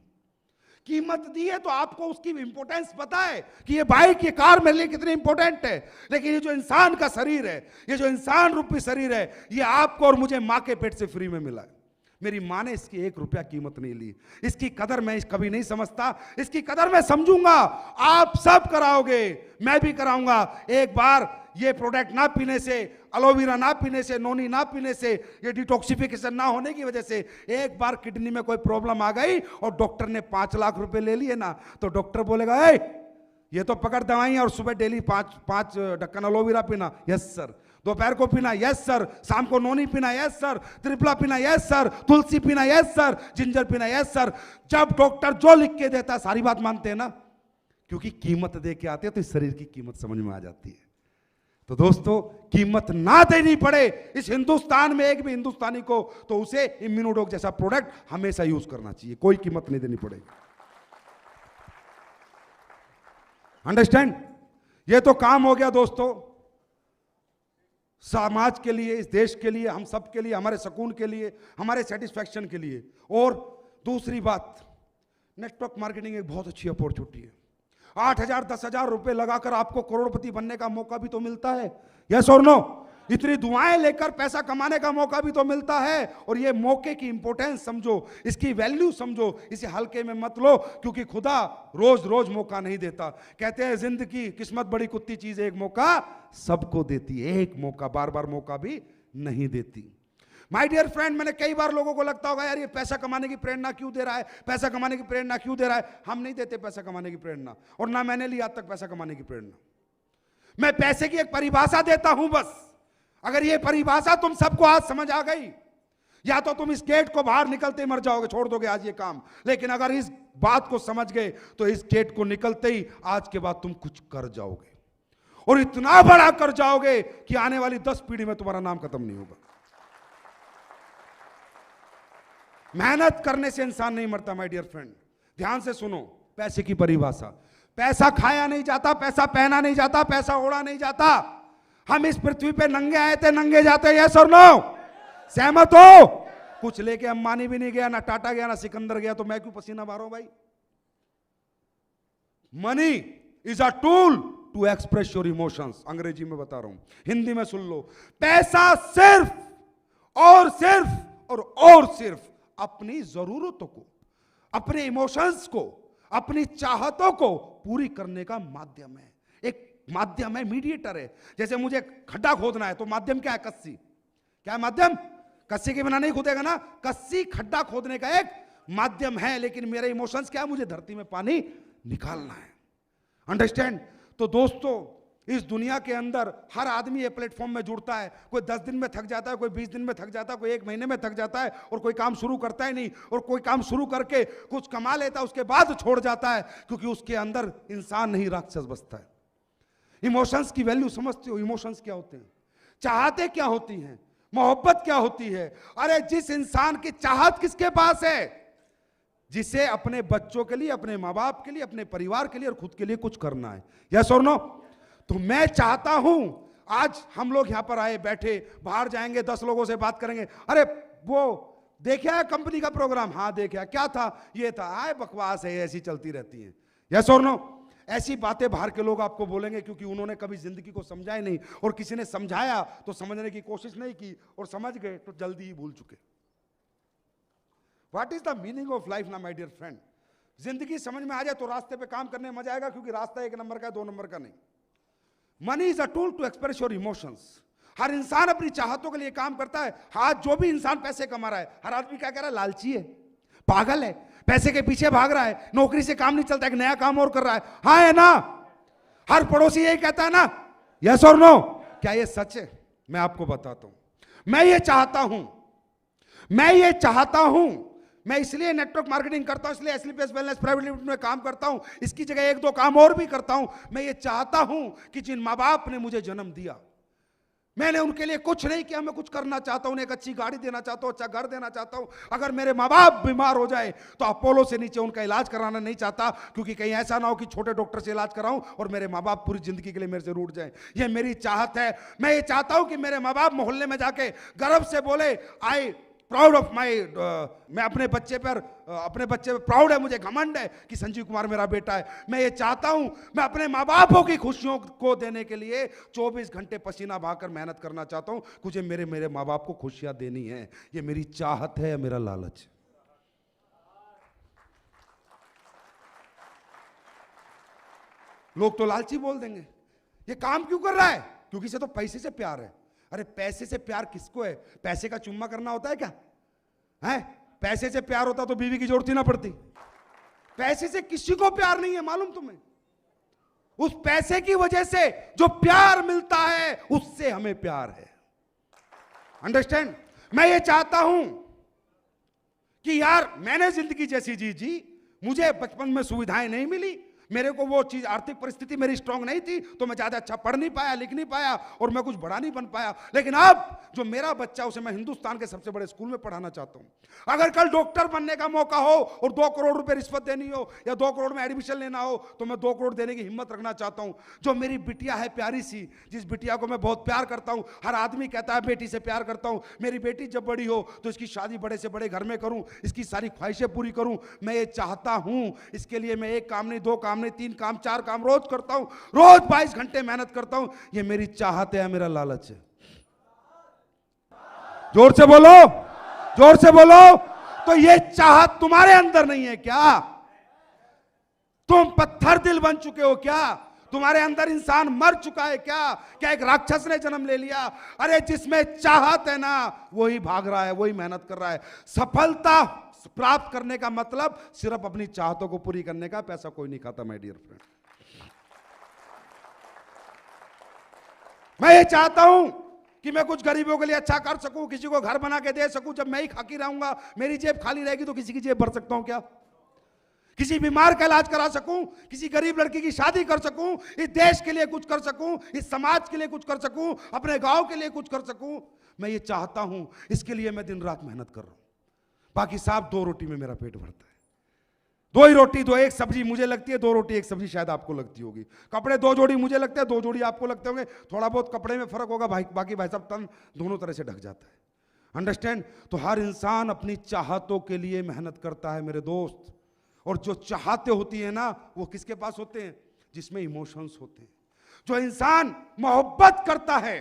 कीमत दी है तो आपको उसकी इंपॉर्टेंस पता है कि ये बाइक, ये कार मेरे लिए कितनी इंपॉर्टेंट है। लेकिन ये जो इंसान का शरीर है, ये जो इंसान रूपी शरीर है, ये आपको और मुझे मां के पेट से फ्री में मिला है। मेरी मां ने इसकी 1 रुपया कीमत नहीं ली। इसकी कदर मैं कभी नहीं समझता, इसकी कदर मैं समझूंगा। आप सब कराओगे, मैं भी कराऊंगा। एक बार ये प्रोडक्ट ना पीने से, एलोवेरा ना पीने से, नोनी ना पीने से, ये डिटॉक्सिफिकेशन ना होने की वजह से एक बार किडनी में कोई प्रॉब्लम आ गई और डॉक्टर ने 5 लाख रुपए ले लिए ना, तो डॉक्टर बोलेगा ए, ये तो पकड़ दवाई और सुबह डेली 5 ढक्कन एलोवेरा पीना, यस सर। दोपहर को पीना, यस सर। शाम को नोनी पीना, यस सर। त्रिफला पीना, यस सर। तुलसी पीना, यस सर। जिंजर पीना, यस सर। जब डॉक्टर जो लिख के देता है सारी बात मानते हैं ना, क्योंकि कीमत दे के आते हैं तो इस शरीर की कीमत समझ में आ जाती है। तो दोस्तों, कीमत ना देनी पड़े इस हिंदुस्तान में एक भी हिंदुस्तानी को, तो उसे इम्यूनोडॉक जैसा प्रोडक्ट हमेशा यूज करना चाहिए, कोई कीमत नहीं देनी पड़ेगी। अंडरस्टैंड? ये तो काम हो गया दोस्तों समाज के लिए, इस देश के लिए, हम सब के लिए, हमारे सुकून के लिए, हमारे सेटिस्फैक्शन के लिए। और दूसरी बात, नेटवर्क मार्केटिंग एक बहुत अच्छी अपॉर्चुनिटी है। 8,000 10,000 रुपए लगाकर आपको करोड़पति बनने का मौका भी तो मिलता है, यस और नो? इतनी दुआएं लेकर पैसा कमाने का मौका भी तो मिलता है। और ये मौके की इंपॉर्टेंस समझो, इसकी वैल्यू समझो, इसे हल्के में मत लो, क्योंकि खुदा रोज रोज मौका नहीं देता। कहते हैं जिंदगी किस्मत बड़ी कुत्ती चीज है, एक मौका सबको देती है, एक मौका, बार बार मौका भी नहीं देती। माय डियर फ्रेंड, मैंने कई बार लोगों को लगता होगा यार ये पैसा कमाने की प्रेरणा क्यों दे रहा है, पैसा कमाने की प्रेरणा क्यों दे रहा है। हम नहीं देते पैसा कमाने की प्रेरणा, और ना मैंने ली आज तक पैसा कमाने की प्रेरणा। मैं पैसे की एक परिभाषा देता हूं बस। अगर ये परिभाषा तुम सबको आज समझ आ गई, या तो तुम इस गेट को बाहर निकलते मर जाओगे, छोड़ दोगे आज ये काम। लेकिन अगर इस बात को समझ गए तो इस गेट को निकलते ही आज के बाद तुम कुछ कर जाओगे, और इतना बड़ा कर जाओगे कि आने वाली 10 पीढ़ी में तुम्हारा नाम खत्म नहीं होगा। मेहनत करने से इंसान नहीं मरता माय डियर फ्रेंड। ध्यान से सुनो पैसे की परिभाषा। पैसा खाया नहीं जाता, पैसा पहना नहीं जाता, पैसा ओढ़ा नहीं जाता। हम इस पृथ्वी पे नंगे आए थे, नंगे जाते हैं, यस और नो? सहमत हो? कुछ लेके अंबानी भी नहीं गया, ना टाटा गया, ना सिकंदर गया, तो मैं क्यों पसीना मारूं भाई? Money is a tool to express your emotions. अंग्रेजी में बता रहा हूं, हिंदी में सुन लो। पैसा सिर्फ और सिर्फ और सिर्फ अपनी जरूरतों को, अपने इमोशंस को, अपनी चाहतों को पूरी करने का माध्यम है। एक माध्यम है, मीडिएटर है। जैसे मुझे खड्डा खोदना है तो माध्यम क्या है? कस्सी। क्या है माध्यम? कस्सी के बिना नहीं खोदेगा ना। कस्सी खड्डा खोदने का एक माध्यम है, लेकिन मेरे इमोशंस क्या है? मुझे धरती में पानी निकालना है। अंडरस्टैंड? तो दोस्तों, इस दुनिया के अंदर हर आदमी ये प्लेटफॉर्म में जुड़ता है। कोई 10 दिन में थक जाता है, कोई 20 दिन में थक जाता है, कोई 1 महीने में थक जाता है, और कोई काम शुरू करता ही नहीं, और कोई काम शुरू करके कुछ कमा लेता है, उसके बाद छोड़ जाता है, क्योंकि उसके अंदर इंसान नहीं राक्षस बसता है। इमोशंस की वैल्यू समझते हो? इमोशंस क्या होते हैं? चाहते क्या होती हैं? मोहब्बत क्या होती है? अरे जिस इंसान की चाहत किसके पास है? जिसे अपने बच्चों के लिए, अपने माँ बाप के लिए, अपने परिवार के लिए और खुद के लिए कुछ करना है, यस और नो? तो मैं चाहता हूं, आज हम लोग यहां पर आए बैठे, बाहर जाएंगे 10 लोगों से बात करेंगे, अरे वो देखा है कंपनी का प्रोग्राम? हाँ देखा। क्या था? ये था। आए बकवास है, ऐसी चलती रहती है, यस और नो? ऐसी बातें बाहर के लोग आपको बोलेंगे, क्योंकि उन्होंने कभी जिंदगी को समझा ही नहीं, और किसी ने समझाया तो समझने की कोशिश नहीं की, और समझ गए तो जल्दी ही भूल चुके। What is the meaning of life ना माय डियर फ्रेंड? जिंदगी समझ में आ जाए तो रास्ते पे काम करने में मजा आएगा, क्योंकि रास्ता 1 नंबर का है, 2 नंबर का नहीं। Money is a tool to express your emotions. हर इंसान अपनी चाहतों के लिए काम करता है। आज जो भी इंसान पैसे कमा रहा है, हर आदमी क्या कह रहा है? लालची है, पागल है, पैसे के पीछे भाग रहा है, नौकरी से काम नहीं चलता, एक नया काम और कर रहा है। हाँ है ना? हर पड़ोसी यही कहता है ना, यस और नो? क्या ये सच है? मैं आपको बताता हूं। मैं ये चाहता हूं, मैं इसलिए नेटवर्क मार्केटिंग करता हूं, इसलिए एसलीपीएस वेलनेस प्राइवेट लिमिटेड में काम करता हूं, इसकी जगह 1-2 काम और भी करता हूं। मैं ये चाहता हूं कि जिन माँ बाप ने मुझे जन्म दिया, मैंने उनके लिए कुछ नहीं किया, मैं कुछ करना चाहता हूं, उन्हें एक अच्छी गाड़ी देना चाहता हूं, अच्छा घर देना चाहता हूं। अगर मेरे माँ बाप बीमार हो जाए तो अपोलो से नीचे उनका इलाज कराना नहीं चाहता, क्योंकि कहीं ऐसा ना हो कि छोटे डॉक्टर से इलाज कराऊं और मेरे माँ बाप पूरी जिंदगी के लिए मेरे से रूठ जाए। ये मेरी चाहत है। मैं ये चाहता हूं कि मेरे माँ बाप मोहल्ले में जाके गर्व से बोले, आई प्राउड ऑफ माई, मैं अपने बच्चे पर प्राउड है, मुझे घमंड है कि संजीव कुमार मेरा बेटा है। मैं ये चाहता हूं, मैं अपने माँ बापों की खुशियों को देने के लिए 24 घंटे पसीना बहाकर मेहनत करना चाहता हूं। मुझे मेरे माँ बाप को खुशियां देनी है। ये मेरी चाहत है या मेरा लालच है? लोग तो लालची बोल देंगे, ये काम क्यों कर रहा है? क्योंकि इसे तो पैसे से प्यार है। अरे पैसे से प्यार किसको है? पैसे का चुम्मा करना होता है क्या? है? पैसे से प्यार होता तो बीवी की जरूरत ही ना पड़ती। पैसे से किसी को प्यार नहीं है, मालूम तुम्हें? उस पैसे की वजह से जो प्यार मिलता है उससे हमें प्यार है। अंडरस्टैंड? मैं ये चाहता हूं कि यार मैंने जिंदगी जैसी जी, मुझे बचपन में सुविधाएं नहीं मिली, मेरे को वो चीज, आर्थिक परिस्थिति मेरी स्ट्रांग नहीं थी, तो मैं ज्यादा अच्छा पढ़ नहीं पाया, लिख नहीं पाया, और मैं कुछ बड़ा नहीं बन पाया। लेकिन अब जो मेरा बच्चा, उसे मैं हिंदुस्तान के सबसे बड़े स्कूल में पढ़ाना चाहता हूं। अगर कल डॉक्टर बनने का मौका हो और 2 करोड़ रुपए रिश्वत देनी हो या 2 करोड़ में एडमिशन लेना हो, तो मैं 2 करोड़ देने की हिम्मत रखना चाहता हूं। जो मेरी बिटिया है प्यारी सी, जिस बिटिया को मैं बहुत प्यार करता हूं, हर आदमी कहता है बेटी से प्यार करता हूं, मेरी बेटी जब बड़ी हो तो इसकी शादी बड़े से बड़े घर में करूं, इसकी सारी ख्वाहिशें पूरी करूं। मैं ये चाहता हूं। इसके लिए मैं 1 काम नहीं, 2 काम नहीं, 3 काम, 4 काम रोज करता हूं, रोज 22 घंटे मेहनत करता हूं। ये मेरी चाहत है, मेरा लालच है? जोर से बोलो, जोर से बोलो। तो ये चाहत तुम्हारे अंदर नहीं है क्या? तुम पत्थर दिल बन चुके हो क्या? तुम्हारे अंदर इंसान मर चुका है क्या? क्या एक राक्षस ने जन्म ले लिया? अरे जिसमें चाहत है ना, वही भाग रहा है, वही मेहनत कर रहा है। सफलता प्राप्त करने का मतलब सिर्फ अपनी चाहतों को पूरी करने का। पैसा कोई नहीं खाता माय डियर फ्रेंड। मैं ये चाहता हूं कि मैं कुछ गरीबों के लिए अच्छा कर सकूं, किसी को घर बना के दे सकूं। जब मैं ही खाकी रहूंगा, मेरी जेब खाली रहेगी, तो किसी की जेब भर सकता हूं क्या? किसी बीमार का इलाज करा सकूं, किसी गरीब लड़की की शादी कर सकूं, इस देश के लिए कुछ कर सकूं, इस समाज के लिए कुछ कर सकूं, अपने गांव के लिए कुछ कर सकूं। मैं ये चाहता हूं, इसके लिए मैं दिन रात मेहनत कर रहा हूं। बाकी साहब 2 रोटी में मेरा पेट भरता है। 2 ही रोटी, 1 सब्जी मुझे लगती है, 2 रोटी 1 सब्जी शायद आपको लगती होगी। कपड़े 2 जोड़ी मुझे लगते हैं, 2 जोड़ी आपको लगते होंगे। थोड़ा बहुत कपड़े में फर्क होगा भाई, बाकी भाई साहब तन दोनों तरह से ढक जाता है। अंडरस्टैंड? तो हर इंसान अपनी चाहतों के लिए मेहनत करता है मेरे दोस्त। और जो चाहते होती है ना, वो किसके पास होते हैं? जिसमें इमोशंस होते हैं। जो इंसान मोहब्बत करता है,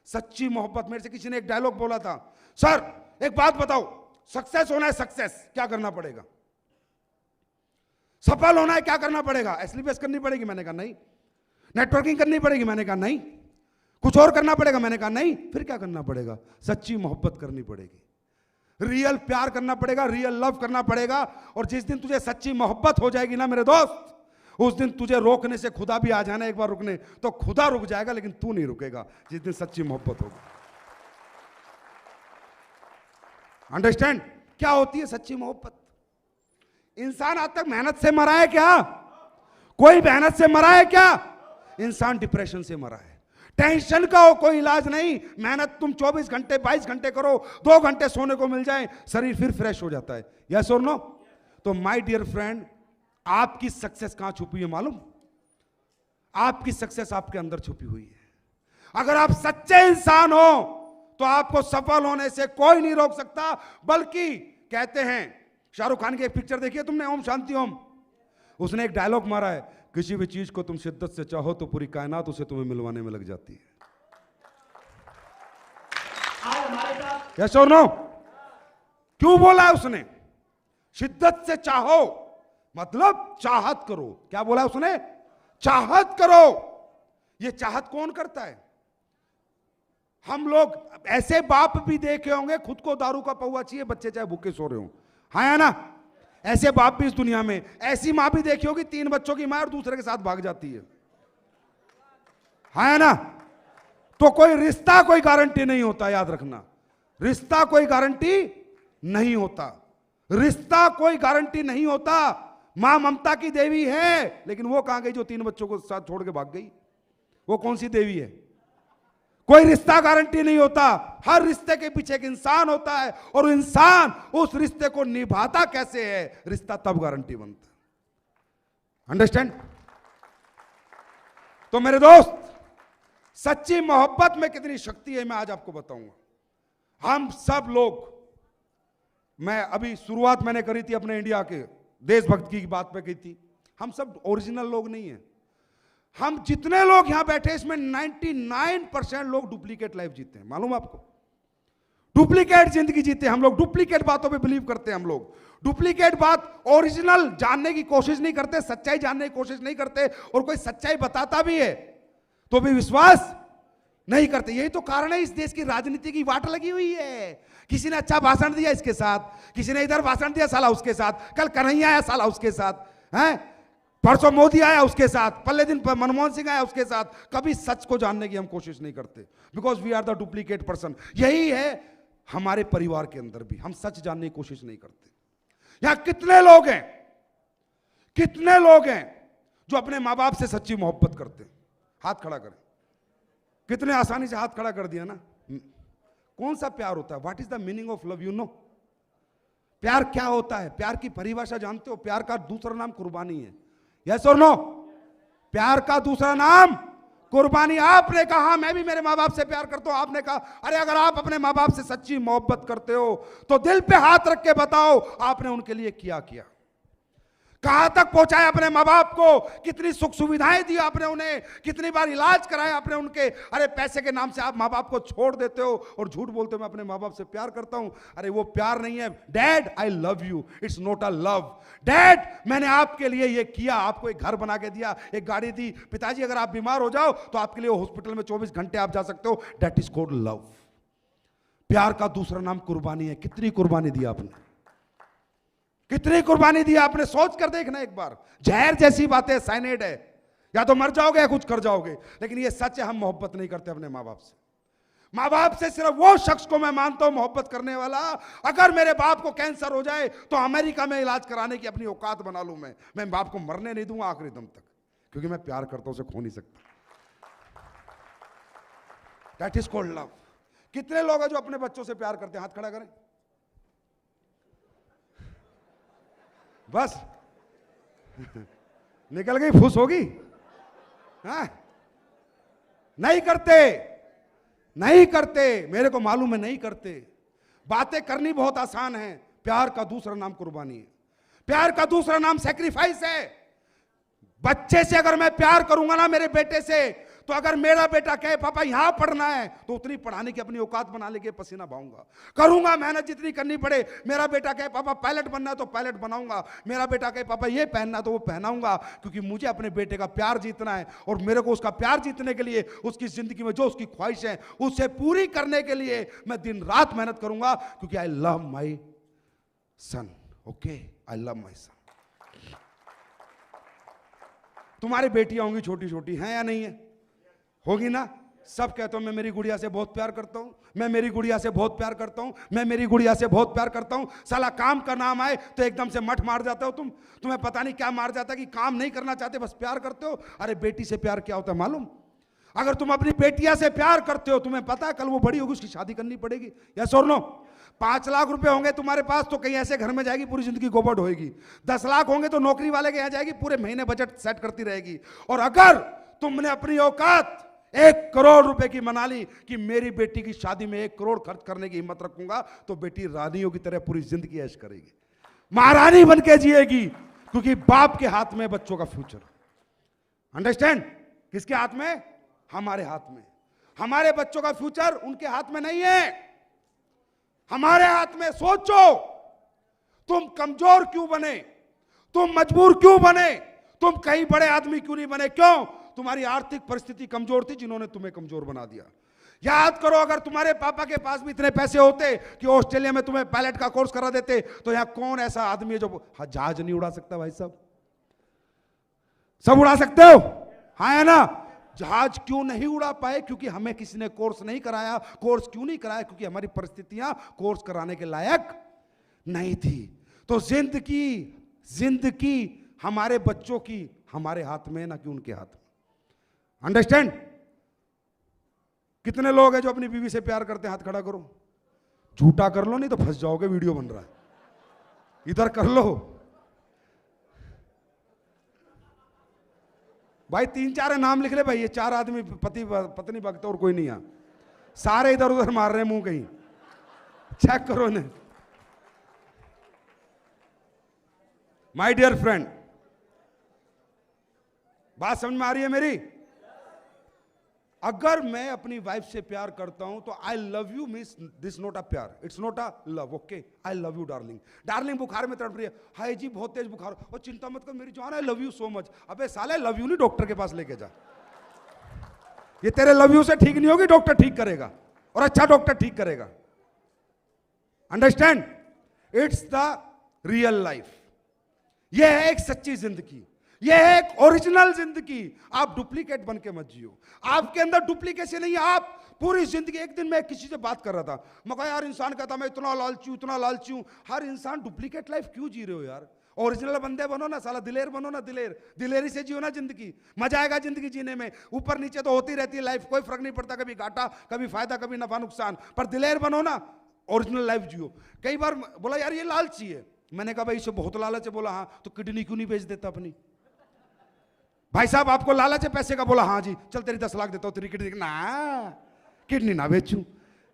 सच्ची मोहब्बत। मेरे से किसी ने एक डायलॉग बोला था, सर एक बात बताओ, सक्सेस होना है, सक्सेस क्या करना पड़ेगा? सफल होना है, क्या करना पड़ेगा? एसलीबीएस करनी पड़ेगी? मैंने कहा नहीं। नेटवर्किंग करनी पड़ेगी? मैंने कहा नहीं। कुछ और करना पड़ेगा? मैंने कहा नहीं। फिर क्या करना पड़ेगा? सच्ची मोहब्बत करनी पड़ेगी, रियल प्यार करना पड़ेगा, रियल लव करना पड़ेगा। और जिस दिन तुझे सच्ची मोहब्बत हो जाएगी ना मेरे दोस्त, उस दिन तुझे रोकने से खुदा भी आ जाना एक बार रुकने, तो खुदा रुक जाएगा, लेकिन तू नहीं रुकेगा जिस दिन सच्ची मोहब्बत होगी। अंडरस्टैंड? क्या होती है सच्ची मोहब्बत? इंसान आज तक मेहनत से मरा है क्या? कोई मेहनत से मरा है क्या? इंसान डिप्रेशन से मरा है। टेंशन का हो कोई इलाज नहीं। मेहनत तुम 24 घंटे 22 घंटे करो, 2 घंटे सोने को मिल जाए, शरीर फिर फ्रेश हो जाता है। यस और नो? तो माय डियर फ्रेंड, आपकी सक्सेस कहां छुपी है मालूम? आपकी सक्सेस आपके अंदर छुपी हुई है। अगर आप सच्चे इंसान हो तो आपको सफल होने से कोई नहीं रोक सकता। बल्कि कहते हैं, शाहरुख खान की एक पिक्चर देखी है तुमने, ओम शांति ओम? उसने एक डायलॉग मारा है, किसी भी चीज को तुम शिद्दत से चाहो तो पूरी कायनात उसे तुम्हें मिलवाने में लग जाती है। यस और नो? क्यों बोला है उसने? शिद्दत से चाहो मतलब चाहत करो। क्या बोला उसने? चाहत करो। ये चाहत कौन करता है? हम लोग ऐसे बाप भी देखे होंगे, खुद को दारू का पौवा चाहिए, बच्चे चाहे भूखे सो रहे हो। हाँ ना? ऐसे बाप भी इस दुनिया में। ऐसी मां भी देखी होगी, 3 बच्चों की मां और दूसरे के साथ भाग जाती है। हाँ ना? तो कोई रिश्ता कोई गारंटी नहीं होता, याद रखना। रिश्ता कोई गारंटी नहीं होता। रिश्ता कोई गारंटी नहीं होता। मां ममता की देवी है, लेकिन वो कहां गई जो 3 बच्चों को साथ छोड़ के भाग गई? वो कौन सी देवी है? कोई रिश्ता गारंटी नहीं होता। हर रिश्ते के पीछे एक इंसान होता है, और इंसान उस रिश्ते को निभाता कैसे है, रिश्ता तब गारंटी बनता है। अंडरस्टैंड? तो मेरे दोस्त, सच्ची मोहब्बत में कितनी शक्ति है मैं आज आपको बताऊंगा। हम सब लोग मैं अभी शुरुआत मैंने करी थी अपने इंडिया के देशभक्ति की बात पे की थी। हम सब ओरिजिनल लोग नहीं हैं। हम जितने लोग यहां बैठे इसमें 99% लोग डुप्लीकेट लाइफ जीते हैं। मालूम आपको? डुप्लीकेट जिंदगी जीते हैं हम लोग। डुप्लीकेट बातों पे बिलीव करते हैं हम लोग। डुप्लीकेट बात, ओरिजिनल जानने की कोशिश नहीं करते, सच्चाई जानने की कोशिश नहीं करते, और कोई सच्चाई बताता भी है तो भी विश्वास नहीं करते। यही तो कारण है इस देश की राजनीति की वाट लगी हुई है। किसी ने अच्छा भाषण दिया इसके साथ, किसी ने इधर भाषण दिया साला उसके साथ, कल कन्हैया आया साला उसके साथ, हैं परसों मोदी आया उसके साथ, पहले दिन मनमोहन सिंह आया उसके साथ। कभी सच को जानने की हम कोशिश नहीं करते, because we are the duplicate person. यही है हमारे परिवार के अंदर भी, हम सच जानने की कोशिश नहीं करते। यहां कितने लोग हैं, कितने लोग हैं जो अपने मां बाप से सच्ची मोहब्बत करते हैं? हाथ खड़ा करें। कितने आसानी से हाथ खड़ा कर दिया ना। कौन सा प्यार होता है? What is the meaning of love? You know प्यार क्या होता है? प्यार की परिभाषा जानते हो? प्यार का दूसरा नाम कुर्बानी है। यस और नो? प्यार का दूसरा नाम कुर्बानी। आपने कहा मैं भी मेरे मां बाप से प्यार करता हूं, आपने कहा अरे अगर आप अपने मां बाप से सच्ची मोहब्बत करते हो तो दिल पे हाथ रख के बताओ आपने उनके लिए क्या किया, कहां तक पहुंचाया अपने मां बाप को, कितनी सुख सुविधाएं दी आपने उन्हें, कितनी बार इलाज कराया आपने उनके। अरे पैसे के नाम से आप मां बाप को छोड़ देते हो और झूठ बोलते हो मैं अपने मां बाप से प्यार करता हूं। अरे वो प्यार नहीं है। Dad I love you, it's not a love. Dad मैंने आपके लिए ये किया, आपको एक घर बना के दिया, एक गाड़ी दी। पिताजी अगर आप बीमार हो जाओ तो आपके लिए हॉस्पिटल में 24 घंटे आप जा सकते हो। That is called love. प्यार का दूसरा नाम कुर्बानी है। कितनी कुर्बानी दी आपने, कितनी कुर्बानी दी आपने, सोच कर देखना एक बार। जहर जैसी बातें, साइनेड है, या तो मर जाओगे या कुछ कर जाओगे। लेकिन ये सच है, हम मोहब्बत नहीं करते अपने मां बाप से। मां बाप से सिर्फ वो शख्स को मैं मानता हूं मोहब्बत करने वाला, अगर मेरे बाप को कैंसर हो जाए तो अमेरिका में इलाज कराने की अपनी औकात बना लूं। मैं बाप को मरने नहीं दूंगा आखिरी दम तक, क्योंकि मैं प्यार करता हूं, उसे खो नहीं सकता। That is called love. कितने लोग हैं जो अपने बच्चों से प्यार करते हैं? हाथ खड़ा करें। बस निकल गई, फुस होगी। हाँ? नहीं करते, नहीं करते, मेरे को मालूम है नहीं करते। बातें करनी बहुत आसान है। प्यार का दूसरा नाम कुर्बानी है। प्यार का दूसरा नाम सैक्रिफाइस है। बच्चे से अगर मैं प्यार करूंगा ना, मेरे बेटे से, तो अगर मेरा बेटा कहे पापा यहां पढ़ना है तो उतनी पढ़ाने की अपनी औकात बना लेके पसीना बहाऊंगा, करूंगा मेहनत जितनी करनी पड़े। मेरा बेटा कहे पापा पायलट बनना है तो पायलट बनाऊंगा, मेरा बेटा कहे पापा ये पहनना तो वो पहनाऊंगा, क्योंकि मुझे अपने बेटे का प्यार जीतना है। और मेरे को उसका प्यार जीतने के लिए, उसकी जिंदगी में जो उसकी ख्वाहिश है उसे पूरी करने के लिए मैं दिन रात मेहनत करूंगा, क्योंकि I love my son. Okay, I love my son. तुम्हारी बेटियां होंगी छोटी छोटी, हैं या नहीं है? होगी ना? सब कहते हो मैं मेरी गुड़िया से बहुत प्यार करता हूं, मैं मेरी गुड़िया से बहुत प्यार करता हूं, मैं मेरी गुड़िया से बहुत प्यार करता हूं। साला काम का नाम आए तो एकदम से मठ मार जाते हो तुम। तुम्हें पता नहीं क्या मार जाता है कि काम नहीं करना चाहते, बस प्यार करते हो। अरे बेटी से प्यार क्या होता है मालूम? अगर तुम अपनी बेटिया से प्यार करते हो, तुम्हें पता है कल वो बड़ी होगी, उसकी शादी करनी पड़ेगी। यस और नो? 5 लाख रुपए होंगे तुम्हारे पास तो कहीं ऐसे घर में जाएगी पूरी जिंदगी गोबट होएगी। 10 लाख होंगे तो नौकरी वाले के यहाँ जाएगी, पूरे महीने बजट सेट करती रहेगी। और अगर तुमने अपनी औकात 1 करोड़ रुपए की मना ली कि मेरी बेटी की शादी में 1 करोड़ खर्च करने की हिम्मत रखूंगा, तो बेटी रानियों की तरह पूरी जिंदगी ऐश करेगी, महारानी बन के जिएगी, क्योंकि बाप के हाथ में बच्चों का फ्यूचर। अंडरस्टैंड? किसके हाथ में? हमारे हाथ में। हमारे बच्चों का फ्यूचर उनके हाथ में नहीं है, हमारे हाथ में। सोचो, तुम कमजोर क्यों बने, तुम मजबूर क्यों बने, तुम कहीं बड़े आदमी क्यों नहीं बने? क्यों? तुम्हारी आर्थिक परिस्थिति कमजोर थी, जिन्होंने तुम्हें कमजोर बना दिया। याद करो, अगर तुम्हारे पापा के पास भी इतने पैसे होते कि ऑस्ट्रेलिया में तुम्हें पायलट का कोर्स करा देते, तो यहां कौन ऐसा आदमी है जो जहाज नहीं उड़ा सकता? भाई साहब, सब उड़ा सकते हो, हाँ है ना? जहाज क्यों नहीं उड़ा पाए? क्योंकि हमें किसी ने कोर्स नहीं कराया। कोर्स क्यों नहीं कराया? क्योंकि हमारी परिस्थितियां कोर्स कराने के लायक नहीं थी। तो जिंदगी हमारे बच्चों की हमारे हाथ में, ना कि उनके हाथ में। अंडरस्टैंड? कितने लोग हैं जो अपनी बीवी से प्यार करते हैं? हाथ खड़ा करो। झूठा कर लो, नहीं तो फंस जाओगे, वीडियो बन रहा है। इधर कर लो भाई, 3-4 नाम लिख ले भाई। ये 4 आदमी पति पत्नी भक्त और कोई नहीं है, सारे इधर उधर मार रहे हैं मुंह कहीं। चेक करो ने। माय डियर फ्रेंड, बात समझ में आ रही है मेरी? अगर मैं अपनी वाइफ से प्यार करता हूं तो I love you means this not a प्यार, it's not a love. Okay, I love you darling. Darling बुखार में तड़प रही है, हाय जी बहुत तेज बुखार, और चिंता मत कर मेरी जान, आई लव यू सो मच। अबे साले लव यू नहीं डॉक्टर के पास लेके जा, ये तेरे लव यू से ठीक नहीं होगी, डॉक्टर ठीक करेगा और अच्छा डॉक्टर ठीक करेगा। Understand? It's the real life. यह है एक सच्ची जिंदगी, यह है एक ओरिजिनल जिंदगी। आप डुप्लीकेट बन के मत जियो, आपके अंदर डुप्लीकेशन नहीं है। आप पूरी जिंदगी, एक दिन मैं किसी से बात कर रहा था, मैं कहा यार इंसान कहता मैं इतना लालची हूं, इतना लालची हूं। हर इंसान डुप्लीकेट लाइफ क्यों जी रहे हो यार? ओरिजिनल बंदे बनो ना साला, दिलेर बनो ना, दिलेरी से जियो ना जिंदगी, मजा आएगा जिंदगी जीने में। ऊपर नीचे तो होती रहती है लाइफ, कोई फर्क नहीं पड़ता, कभी घाटा कभी फायदा कभी नफा नुकसान, पर दिलेर बनो ना, ओरिजिनल लाइफ जियो। कई बार बोला यार ये लालची है, मैंने कहा भाई इसे बहुत लालच है, बोला हाँ, तो किडनी क्यों नहीं बेच देता अपनी? भाई साहब आपको लालच है पैसे का, बोला हाँ जी, चल तेरी 10 लाख देता हूं, तेरी किडनी ना, किडनी ना बेचूं।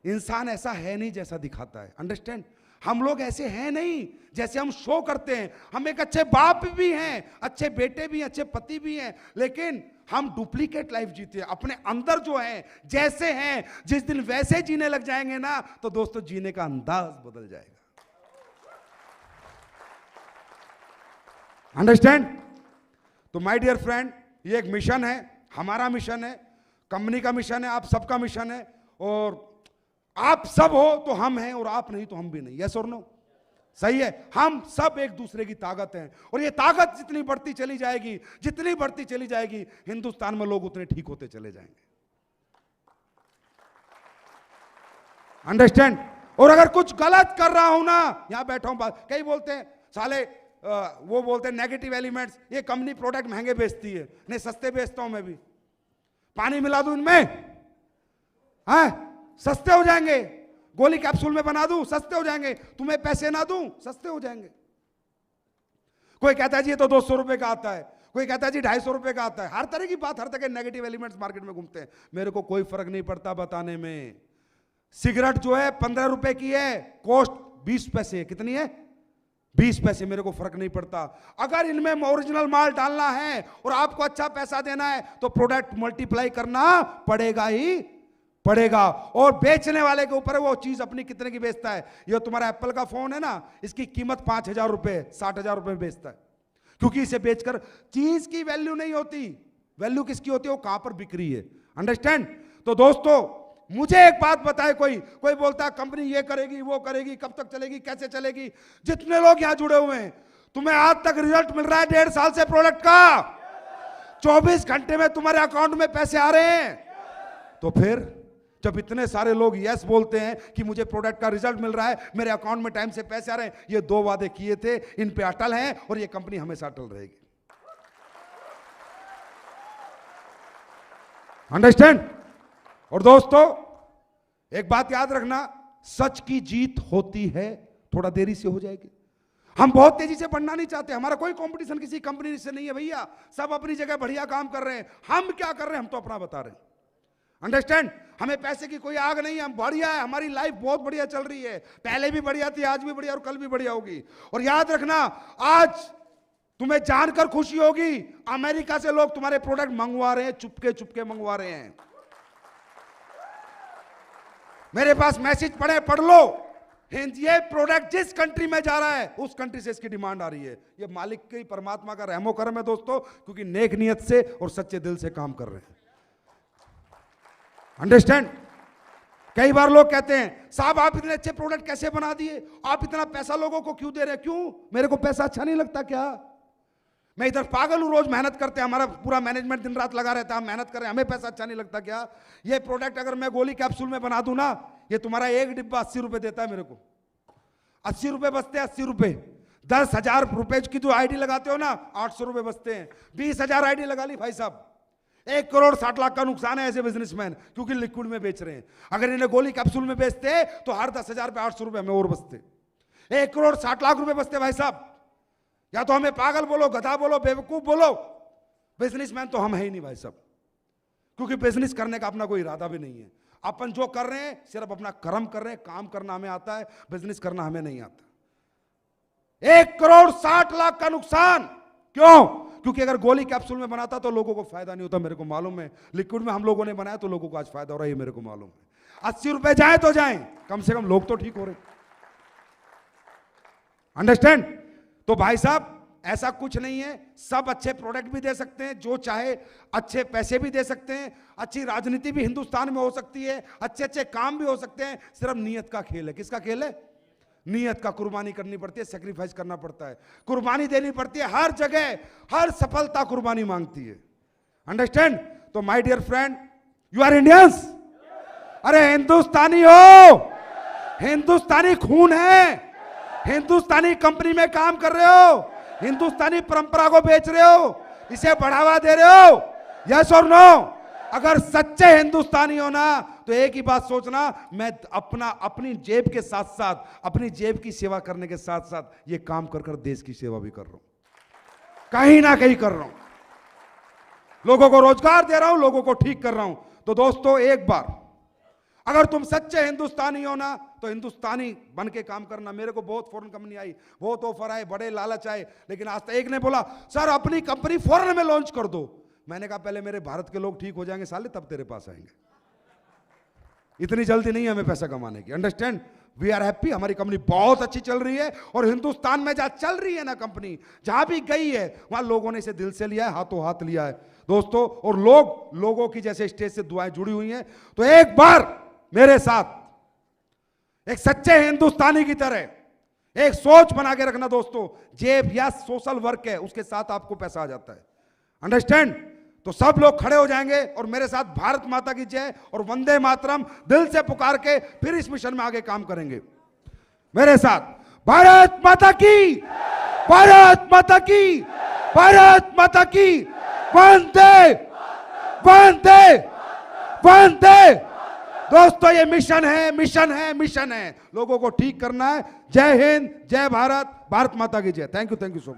इंसान ऐसा है नहीं जैसा दिखाता है। अंडरस्टैंड? हम लोग ऐसे हैं नहीं जैसे हम शो करते हैं। हम एक अच्छे बाप भी हैं, अच्छे बेटे भी हैं, अच्छे पति भी हैं, लेकिन हम डुप्लीकेट लाइफ जीते हैं। अपने अंदर जो है जैसे हैं, जिस दिन वैसे जीने लग जाएंगे ना, तो दोस्तों जीने का अंदाज बदल जाएगा। अंडरस्टैंड? तो माय डियर फ्रेंड, ये एक मिशन है, हमारा मिशन है, कंपनी का मिशन है, आप सबका मिशन है। और आप सब हो तो हम हैं, और आप नहीं तो हम भी नहीं। यस और नो? सही है। हम सब एक दूसरे की ताकत हैं, और ये ताकत जितनी बढ़ती चली जाएगी, जितनी बढ़ती चली जाएगी, हिंदुस्तान में लोग उतने ठीक होते चले जाएंगे। अंडरस्टैंड? और अगर कुछ गलत कर रहा हूं ना, यहां बैठा हूं, बात कई बोलते हैं साले, वो बोलते हैं नेगेटिव एलिमेंट्स, ये कंपनी प्रोडक्ट महंगे बेचती है, नहीं सस्ते बेचता हूं मैं भी। पानी मिला दूं इनमें, हाँ सस्ते हो जाएंगे। गोली कैप्सूल में बना दूं, सस्ते हो जाएंगे। तुम्हें पैसे ना दूं, सस्ते हो जाएंगे। कोई कहता है जी ये तो 200 रुपए का आता है, कोई कहता है जी 250 रुपए का आता है। हर तरह की बात, हर तरह के नेगेटिव एलिमेंट्स मार्केट में घूमते हैं। मेरे को कोई फर्क नहीं पड़ता बताने में। सिगरेट जो है 15 रुपए की है, कॉस्ट 20 पैसे है। कितनी है? 20 पैसे। मेरे को फर्क नहीं पड़ता। अगर इनमें ओरिजिनल माल डालना है और आपको अच्छा पैसा देना है, तो प्रोडक्ट मल्टीप्लाई करना पड़ेगा ही पड़ेगा। और बेचने वाले के ऊपर वो चीज अपनी कितने की बेचता है। ये तुम्हारा एप्पल का फोन है ना, इसकी कीमत 5,000 रुपए, 60,000 रुपए में बेचता है, क्योंकि इसे बेचकर चीज की वैल्यू नहीं होती। वैल्यू किसकी होती है? वो कहां पर बिक रही है। अंडरस्टैंड? तो दोस्तों मुझे एक बात बताए, कोई बोलता है कंपनी ये करेगी वो करेगी, कब तक चलेगी, कैसे चलेगी। जितने लोग यहां जुड़े हुए हैं, तुम्हें आज तक रिजल्ट मिल रहा है 1.5 साल से प्रोडक्ट का, 24 घंटे में तुम्हारे अकाउंट में पैसे आ रहे हैं। तो फिर जब इतने सारे लोग यस बोलते हैं कि मुझे प्रोडक्ट का रिजल्ट मिल रहा है, मेरे अकाउंट में टाइम से पैसे आ रहे हैं, ये 2 वादे किए थे, इन पे अटल हैं, और ये कंपनी हमेशा अटल रहेगी। अंडरस्टैंड? और दोस्तों एक बात याद रखना, सच की जीत होती है, थोड़ा देरी से हो जाएगी। हम बहुत तेजी से बढ़ना नहीं चाहते, हमारा कोई कंपटीशन किसी कंपनी से नहीं है भैया, सब अपनी जगह बढ़िया काम कर रहे हैं। हम क्या कर रहे हैं? हम तो अपना बता रहे हैं। अंडरस्टैंड? हमें पैसे की कोई आग नहीं है, हम बढ़िया है, हमारी लाइफ बहुत बढ़िया चल रही है, पहले भी बढ़िया थी, आज भी बढ़िया और कल भी बढ़िया होगी। और याद रखना, आज तुम्हें जानकर खुशी होगी, अमेरिका से लोग तुम्हारे प्रोडक्ट मंगवा रहे हैं, चुपके चुपके मंगवा रहे हैं। मेरे पास मैसेज पढ़ लो, ये प्रोडक्ट जिस कंट्री में जा रहा है उस कंट्री से इसकी डिमांड आ रही है। ये मालिक की, परमात्मा का रहमो करम है दोस्तों, क्योंकि नेक नियत से और सच्चे दिल से काम कर रहे हैं। अंडरस्टैंड? कई बार लोग कहते हैं साहब आप इतने अच्छे प्रोडक्ट कैसे बना दिए, आप इतना पैसा लोगों को क्यों दे रहे हैं? क्यों? मेरे को पैसा अच्छा नहीं लगता क्या? मैं इधर पागल हूं, रोज मेहनत करते हैं, हमारा पूरा मैनेजमेंट दिन रात लगा रहता है, हम मेहनत करें, हमें पैसा अच्छा नहीं लगता क्या? ये प्रोडक्ट अगर मैं गोली कैप्सूल में बना दूं ना, ये तुम्हारा एक डिब्बा 80 रुपए देता है मेरे को, 80 रुपए बचते हैं, 80 रुपए। 10,000 रुपए की जो आईडी लगाते हो ना, 800 रुपए बचते हैं। 20,000 आईडी लगा ली भाई साहब, 1 करोड़ 60 लाख का नुकसान है ऐसे बिजनेसमैन, क्योंकि लिक्विड में बेच रहे हैं। अगर इन्हें गोली कैप्सूल में बेचते तो हर 10,000 पे 800 रुपए हमें और बचते, 1 करोड़ 60 लाख रुपए बचते भाई साहब। या तो हमें पागल बोलो, गधा बोलो, बेवकूफ बोलो, बिजनेसमैन तो हम है ही नहीं भाई साहब, क्योंकि बिजनेस करने का अपना कोई इरादा भी नहीं है। अपन जो कर रहे हैं सिर्फ अपना कर्म कर रहे हैं, काम करना हमें आता है, बिजनेस करना हमें नहीं आता। 1,60,00,000 का नुकसान। क्यों? क्योंकि अगर गोली कैप्सूल में बनाता तो लोगों को फायदा नहीं होता, मेरे को मालूम है। लिक्विड में हम लोगों ने बनाया तो लोगों को आज फायदा हो रहा है, मेरे को मालूम है। 80 रुपए जाए तो जाए, कम से कम लोग तो ठीक हो रहे। अंडरस्टैंड? तो भाई साहब ऐसा कुछ नहीं है, सब अच्छे प्रोडक्ट भी दे सकते हैं, जो चाहे अच्छे पैसे भी दे सकते हैं, अच्छी राजनीति भी हिंदुस्तान में हो सकती है, अच्छे अच्छे काम भी हो सकते हैं। सिर्फ नीयत का खेल है। किसका खेल है? नीयत का। कुर्बानी करनी पड़ती है, सेक्रीफाइस करना पड़ता है, कुर्बानी देनी पड़ती है। हर जगह हर सफलता कुर्बानी मांगती है। अंडरस्टैंड? तो my dear friend, you are Indians. अरे हिंदुस्तानी हो, हिंदुस्तानी खून है, हिंदुस्तानी कंपनी में काम कर रहे हो, हिंदुस्तानी परंपरा को बेच रहे हो, इसे बढ़ावा दे रहे हो। यस और नो? अगर सच्चे हिंदुस्तानी हो ना तो एक ही बात सोचना, मैं अपनी जेब के साथ साथ, अपनी जेब की सेवा करने के साथ साथ ये काम कर कर देश की सेवा भी कर रहा हूं, कहीं ना कहीं कर रहा हूं। लोगों को रोजगार दे रहा हूं, लोगों को ठीक कर रहा हूं। तो दोस्तों एक बार अगर तुम सच्चे हिंदुस्तानी हो ना तो हिंदुस्तानी बन के काम करना। मेरे को बहुत फॉरेन कंपनी आई, बहुत ऑफर आए, बड़े लालच आए, लेकिन आज तक एक ने बोला सर अपनी कंपनी फॉरेन में लॉन्च कर दो। मैंने कहा पहले मेरे भारत के लोग ठीक हो जाएंगे साले, तब तेरे पास आएंगे। इतनी जल्दी नहीं है हमें पैसा कमाने की। अंडरस्टैंड? वी आर हैप्पी, हमारी कंपनी बहुत अच्छी चल रही है। और हिंदुस्तान में जहां चल रही है ना कंपनी, जहां भी गई है वहां लोगों ने इसे दिल से लिया है, हाथों हाथ लिया है दोस्तों। और लोगों की जैसे स्टेज से दुआएं जुड़ी हुई हैं। तो एक बार मेरे साथ एक सच्चे हिंदुस्तानी की तरह एक सोच बना के रखना दोस्तों। जेब या सोशल वर्क है, उसके साथ आपको पैसा आ जाता है। अंडरस्टैंड? तो सब लोग खड़े हो जाएंगे और मेरे साथ भारत माता की जय और वंदे मातरम दिल से पुकार के फिर इस मिशन में आगे काम करेंगे। मेरे साथ भारत माता की, भारत माता की, भारत माता की, वंदे वंदे वंदे। दोस्तों ये मिशन है, मिशन है, मिशन है। लोगों को ठीक करना है। जय हिंद, जय भारत, भारत माता की जय। Thank you so much.